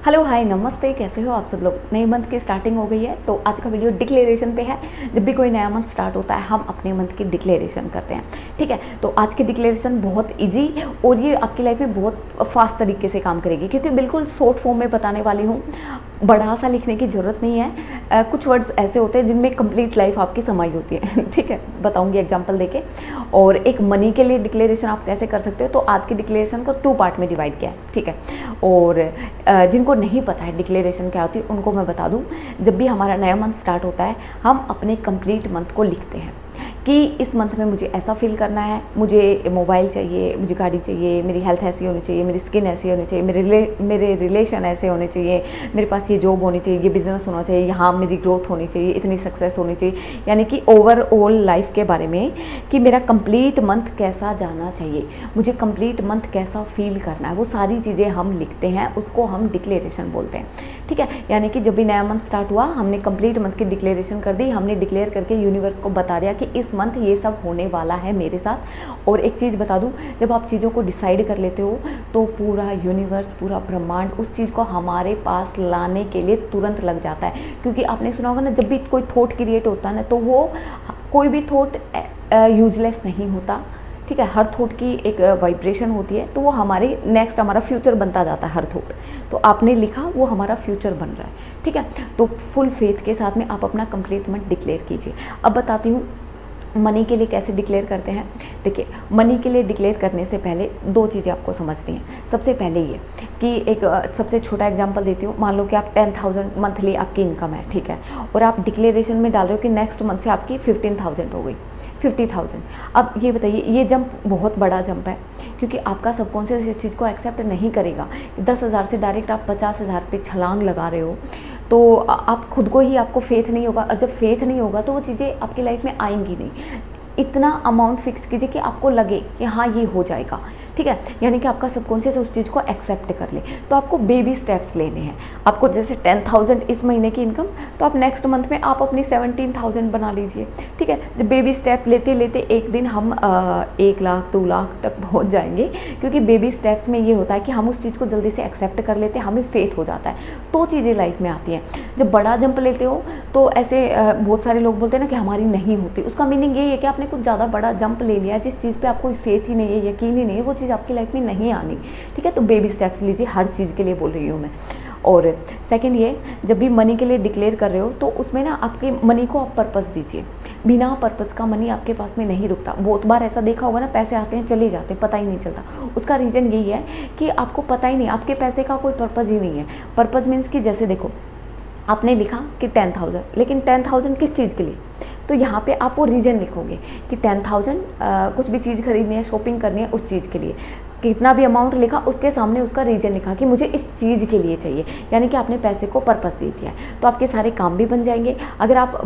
Hello hi नमस्ते, कैसे हो आप सब लोग। नए मंथ की स्टार्टिंग हो गई है तो आज का वीडियो डिक्लेरेशन पे है। जब भी कोई नया मंथ स्टार्ट होता है हम अपने मंथ की डिक्लेरेशन करते हैं, ठीक है। तो आज की डिक्लेरेशन बहुत इजी और ये आपकी लाइफ में बहुत फास्ट तरीके से काम करेगी, क्योंकि बिल्कुल शॉर्ट फॉर्म में बताने वाली हूँ। बड़ा सा लिखने की ज़रूरत नहीं है। कुछ वर्ड्स ऐसे होते हैं जिनमें कंप्लीट लाइफ आपकी समाई होती है ठीक है, बताऊँगी एग्जाम्पल देके। और एक मनी के लिए डिक्लेरेशन आप कैसे कर सकते हो, तो आज की डिक्लेरेशन को 2 पार्ट में डिवाइड किया है, ठीक है। और जिनको नहीं पता है डिक्लेरेशन क्या होती है उनको मैं बता दूं। जब भी हमारा नया मंथ स्टार्ट होता है हम अपने कंप्लीट मंथ को लिखते हैं कि इस मंथ में मुझे ऐसा फील करना है, मुझे मोबाइल चाहिए, मुझे गाड़ी चाहिए, मेरी हेल्थ ऐसी होनी चाहिए, मेरी स्किन ऐसी होनी चाहिए, मेरे रिलेशन ऐसे होने चाहिए, मेरे पास ये जॉब होनी चाहिए, ये बिज़नेस होना चाहिए, यहाँ मेरी ग्रोथ होनी चाहिए, इतनी सक्सेस होनी चाहिए। यानी कि ओवरऑल लाइफ के बारे में कि मेरा कंप्लीट मंथ कैसा जाना चाहिए, मुझे कंप्लीट मंथ कैसा फील करना है, वो सारी चीज़ें हम लिखते हैं, उसको हम डिक्लेरेशन बोलते हैं, ठीक है। यानी कि जब भी नया मंथ स्टार्ट हुआ हमने कंप्लीट मंथ की डिक्लेरेशन कर दी, हमने डिक्लेयर करके यूनिवर्स को बता दिया कि इस मंथ ये सब होने वाला है मेरे साथ। और एक चीज़ बता दूं, जब आप चीज़ों को डिसाइड कर लेते हो तो पूरा यूनिवर्स, पूरा ब्रह्मांड उस चीज़ को हमारे पास लाने के लिए तुरंत लग जाता है। क्योंकि आपने सुना होगा ना, जब भी कोई थॉट क्रिएट होता है ना तो वो कोई भी थॉट यूजलेस नहीं होता, ठीक है। हर थॉट की एक वाइब्रेशन होती है, तो वो हमारी नेक्स्ट हमारा फ्यूचर बनता जाता है हर थॉट। तो आपने लिखा वो हमारा फ्यूचर बन रहा है, ठीक है। तो फुल फेथ के साथ में आप अपना कंप्लीट मंथ डिक्लेयर कीजिए। अब बताती हूँ मनी के लिए कैसे डिक्लेयर करते हैं। देखिए, मनी के लिए डिक्लेयर करने से पहले 2 चीज़ें आपको समझनी है। सबसे पहले ये कि एक सबसे छोटा एग्जांपल देती हूँ। मान लो कि आप 10,000 मंथली आपकी इनकम है, ठीक है, और आप डिक्लेरेशन में डाल रहे हो कि नेक्स्ट मंथ से आपकी 15,000 हो गई, 50,000। अब ये बताइए, ये जंप बहुत बड़ा जंप है, क्योंकि आपका सबकॉन्शियस इस चीज़ को एक्सेप्ट नहीं करेगा। 10,000 से डायरेक्ट आप 50,000 पे छलांग लगा रहे हो, तो आप खुद को ही, आपको फेथ नहीं होगा, और जब फेथ नहीं होगा तो वो चीज़ें आपकी लाइफ में आएंगी नहीं। इतना अमाउंट फिक्स कीजिए कि आपको लगे कि हाँ ये हो जाएगा, ठीक है। यानी कि आपका सबकॉन्शियस उस चीज़ को एक्सेप्ट कर ले। तो आपको बेबी स्टेप्स लेने हैं। आपको जैसे 10,000 इस महीने की इनकम, तो आप नेक्स्ट मंथ में आप अपनी 17,000 बना लीजिए, ठीक है। जब बेबी स्टेप लेते लेते एक दिन हम 1 लाख 2 लाख तक पहुंच जाएंगे, क्योंकि बेबी स्टेप्स में ये होता है कि हम उस चीज़ को जल्दी से एक्सेप्ट कर लेते हैं, हमें फेथ हो जाता है, तो चीज़ें लाइफ में आती हैं। जब बड़ा जंप लेते हो तो ऐसे बहुत सारे लोग बोलते हैं ना कि हमारी नहीं होती। उसका मीनिंग यही है कि आपने कुछ ज़्यादा बड़ा जंप ले लिया, जिस चीज़ पे आपको फेथ ही नहीं है, यकीन ही नहीं है, वो चीज़ आपकी लाइफ में नहीं आनी, ठीक है। तो बेबी स्टेप्स लीजिए, हर चीज़ के लिए बोल रही हूँ मैं। और सेकंड ये, जब भी मनी के लिए डिक्लेयर कर रहे हो तो उसमें ना आपके मनी को आप पर्पस दीजिए। बिना पर्पस का मनी आपके पास में नहीं रुकता। बहुत बार ऐसा देखा होगा ना, पैसे आते हैं चले जाते हैं, पता ही नहीं चलता। उसका रीज़न यही है कि आपको पता ही नहीं, आपके पैसे का कोई पर्पस ही नहीं है। पर्पस मीन्स कि जैसे देखो, आपने लिखा कि 10,000, लेकिन 10,000 किस चीज़ के लिए, तो यहाँ पे आप वो रीज़न लिखोगे कि 10,000 कुछ भी चीज़ खरीदनी है, शॉपिंग करनी है, उस चीज़ के लिए। कितना भी अमाउंट लिखा उसके सामने उसका रीज़न लिखा कि मुझे इस चीज़ के लिए चाहिए। यानी कि आपने पैसे को पर्पस दे दिया है, तो आपके सारे काम भी बन जाएंगे। अगर आप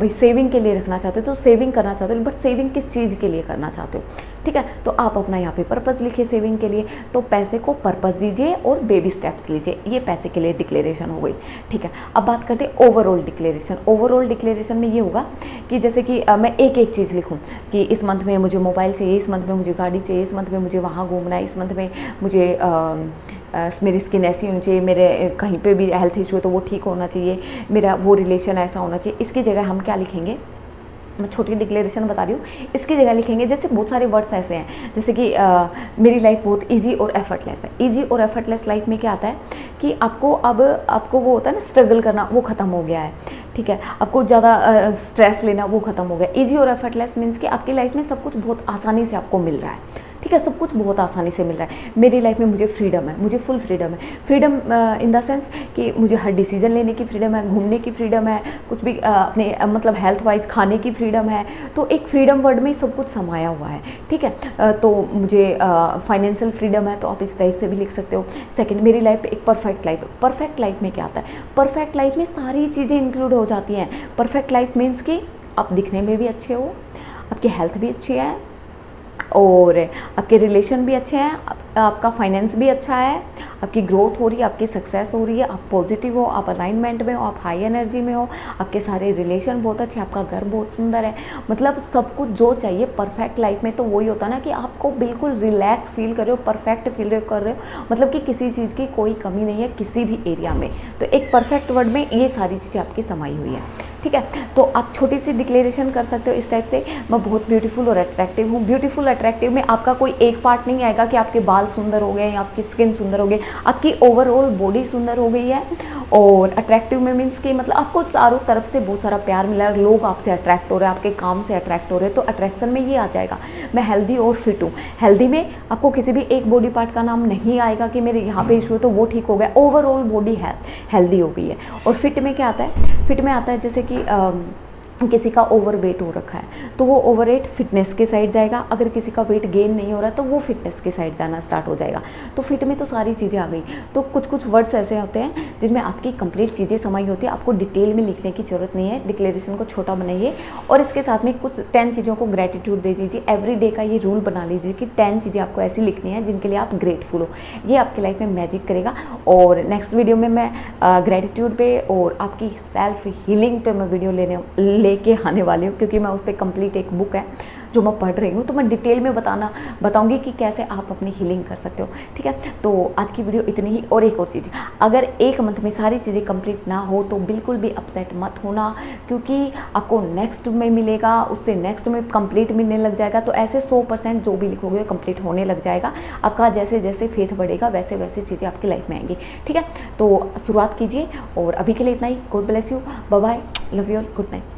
सेविंग के लिए रखना चाहते हो तो सेविंग करना चाहते हो, बट सेविंग किस चीज़ के लिए करना चाहते हो, ठीक है। तो आप अपना यहाँ पे पर्पस लिखिए सेविंग के लिए, तो पैसे को पर्पस दीजिए और बेबी स्टेप्स लीजिए। ये पैसे के लिए डिक्लेरेशन हो गई, ठीक है। अब बात करते हैं ओवरऑल डिक्लेरेशन। ओवरऑल डिक्लेरेशन में ये होगा कि जैसे कि मैं एक एक चीज़ लिखूँ कि इस मंथ में मुझे मोबाइल चाहिए, इस मंथ में मुझे गाड़ी चाहिए, इस मंथ में मुझे वहाँ घूमना है, इस मंथ में मुझे मेरी स्किन ऐसी होनी चाहिए, मेरे कहीं पे भी हेल्थ इशू है तो वो ठीक होना चाहिए, मेरा वो रिलेशन ऐसा होना चाहिए। इसकी जगह हम क्या लिखेंगे, मैं छोटी डिक्लेरेशन बता रही हूँ, इसकी जगह लिखेंगे जैसे बहुत सारे वर्ड्स ऐसे हैं, जैसे कि मेरी लाइफ बहुत इजी और एफर्टलेस है। इजी और एफर्टलेस लाइफ में क्या आता है कि आपको वो होता है ना, स्ट्रगल करना वो ख़त्म हो गया है, ठीक है। आपको ज़्यादा स्ट्रेस लेना वो ख़त्म हो गया। इजी और एफर्टलेस मीन्स कि आपकी लाइफ में सब कुछ बहुत आसानी से आपको मिल रहा है, ठीक है। सब कुछ बहुत आसानी से मिल रहा है। मेरी लाइफ में मुझे फ्रीडम है, मुझे फुल फ्रीडम है। फ्रीडम इन द सेंस कि मुझे हर डिसीजन लेने की फ्रीडम है, घूमने की फ्रीडम है, कुछ भी अपने मतलब हेल्थ वाइज खाने की फ्रीडम है। तो एक फ्रीडम वर्ड में सब कुछ समाया हुआ है, ठीक है। तो मुझे फाइनेंशियल फ्रीडम है, तो आप इस टाइप से भी लिख सकते हो। सेकंड, मेरी लाइफ एक परफेक्ट लाइफ है। परफेक्ट लाइफ में क्या आता है, परफेक्ट लाइफ में सारी चीज़ें इंक्लूड हो जाती हैं। परफेक्ट लाइफ मीन्स कि आप दिखने में भी अच्छे हो, आपकी हेल्थ भी अच्छी है, और आपके रिलेशन भी अच्छे हैं, आपका फाइनेंस भी अच्छा है, आपकी ग्रोथ हो रही है, आपकी सक्सेस हो रही है, आप पॉजिटिव हो, आप अलाइनमेंट में हो, आप हाई एनर्जी में हो, आपके सारे रिलेशन बहुत अच्छे, आपका घर बहुत सुंदर है। मतलब सब कुछ जो चाहिए परफेक्ट लाइफ में, तो वही होता ना कि आपको बिल्कुल रिलैक्स फील कर रहे हो, परफेक्ट फील कर रहे हो, मतलब कि किसी चीज़ की कोई कमी नहीं है किसी भी एरिया में। तो एक परफेक्ट वर्ड में ये सारी चीज़ें आपकी समाई हुई है। ठीक है, तो आप छोटी सी डिक्लेरेशन कर सकते हो इस टाइप से, मैं बहुत ब्यूटीफुल और अट्रैक्टिव हूँ। ब्यूटीफुल अट्रैक्टिव में आपका कोई एक पार्ट नहीं आएगा कि आपके बाल सुंदर हो गए या आपकी स्किन सुंदर हो गई, आपकी ओवरऑल बॉडी सुंदर हो गई है। और अट्रैक्टिव में मीन्स कि मतलब आपको चारों तरफ से बहुत सारा प्यार मिला है, लोग आपसे अट्रैक्ट हो रहे हैं, आपके काम से अट्रैक्ट हो रहे हैं, तो अट्रैक्शन में ये आ जाएगा। मैं हेल्दी और फिट हूँ, हेल्दी में आपको किसी भी एक बॉडी पार्ट का नाम नहीं आएगा कि मेरे यहाँ पे इशू है तो वो ठीक हो गया, ओवरऑल बॉडी हेल्दी हो गई है। और फिट में क्या आता है, फिट में आता है जैसे कि किसी का ओवर वेट हो रखा है तो वो ओवर वेट फिटनेस के साइड जाएगा, अगर किसी का वेट गेन नहीं हो रहा तो वो फिटनेस के साइड जाना स्टार्ट हो जाएगा। तो फिट में तो सारी चीज़ें आ गई। तो कुछ कुछ वर्ड्स ऐसे होते हैं जिनमें आपकी कंप्लीट चीज़ें समाई होती है, आपको डिटेल में लिखने की जरूरत नहीं है। डिक्लेरेशन को छोटा बनाइए और इसके साथ में कुछ 10 चीज़ों को ग्रेटिट्यूड दे दीजिए। एवरी डे का ये रूल बना लीजिए कि 10 चीज़ें आपको ऐसी लिखनी है जिनके लिए आप ग्रेटफुल हो। ये आपकी लाइफ में मैजिक करेगा। और नेक्स्ट वीडियो में मैं ग्रेटिट्यूड पे और आपकी सेल्फ हीलिंग पे मैं वीडियो लेके आने वाली हूँ, क्योंकि मैं उस पर कंप्लीट एक बुक है जो मैं पढ़ रही हूँ, तो मैं डिटेल में बताऊंगी कि कैसे आप अपनी हीलिंग कर सकते हो। ठीक है, तो आज की वीडियो इतनी ही। और एक और चीज़, अगर एक मंथ में सारी चीज़ें कंप्लीट ना हो तो बिल्कुल भी अपसेट मत होना, क्योंकि आपको नेक्स्ट में मिलेगा, उससे नेक्स्ट में कंप्लीट मिलने लग जाएगा। तो ऐसे 100% जो भी लिखोगे कंप्लीट होने लग जाएगा। आपका जैसे जैसे फेथ बढ़ेगा वैसे वैसे चीज़ें आपकी लाइफ में आएंगी। ठीक है, तो शुरुआत कीजिए। और अभी के लिए इतना ही। God bless you, bye bye, love you all, good night.